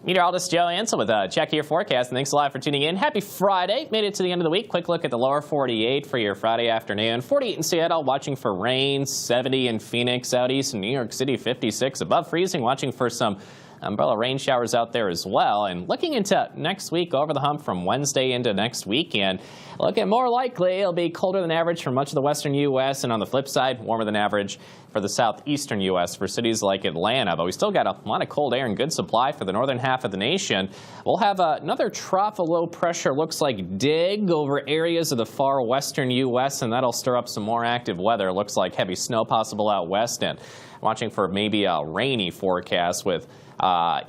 Meteorologist Joe Ansel with a check of your forecast, and thanks a lot for tuning in. Happy Friday. Made it to the end of the week. Quick look at the lower 48 for your Friday afternoon. 48 in Seattle, watching for rain. 70 in Phoenix, out east in New York City, 56 above freezing, watching for some umbrella rain showers out there as well. And looking into next week, over the hump from Wednesday into next weekend, looking more likely it'll be colder than average for much of the western U.S. and on the flip side, warmer than average for the southeastern U.S. for cities like Atlanta. But we still got a lot of cold air and good supply for the northern half of the nation. We'll have another trough of low pressure, looks like dig over areas of the far western U.S., and that'll stir up some more active weather. Looks like heavy snow possible out west, and watching for maybe a rainy forecast with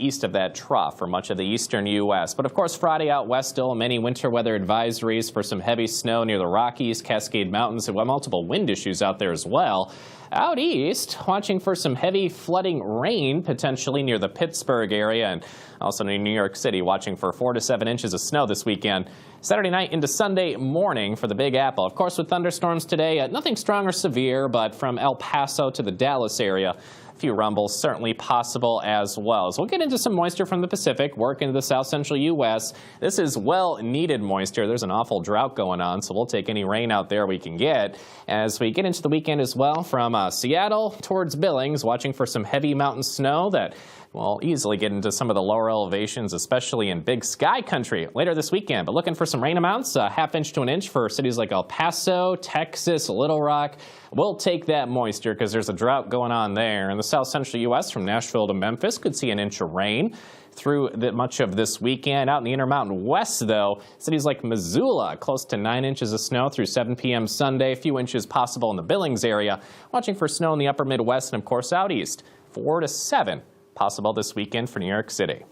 east of that trough for much of the eastern U.S. But of course, Friday out west, still many winter weather advisories for some heavy snow near the Rockies, Cascade Mountains, and multiple wind issues out there as well. Out east, watching for some heavy flooding rain potentially near the Pittsburgh area, and also near New York City, watching for 4 to 7 inches of snow this weekend. Saturday night into Sunday morning for the Big Apple. Of course, with thunderstorms today, nothing strong or severe, but from El Paso to the Dallas area, a few rumbles certainly possible as well. So we'll get into some moisture from the Pacific, work into the south central U.S. This is well-needed moisture. There's an awful drought going on, so we'll take any rain out there we can get. As we get into the weekend as well, from Seattle towards Billings, watching for some heavy mountain snow that will easily get into some of the lower elevations, especially in Big Sky country later this weekend. But looking for some rain amounts, a half inch to an inch for cities like El Paso, Texas, Little Rock. We'll take that moisture because there's a drought going on there. In the south central U.S. from Nashville to Memphis, could see an inch of rain through much of this weekend. Out in the Intermountain West, though, cities like Missoula, close to 9 inches of snow through 7 p.m. Sunday. A few inches possible in the Billings area. Watching for snow in the upper Midwest and, of course, out east, 4 to 7 possible this weekend for New York City.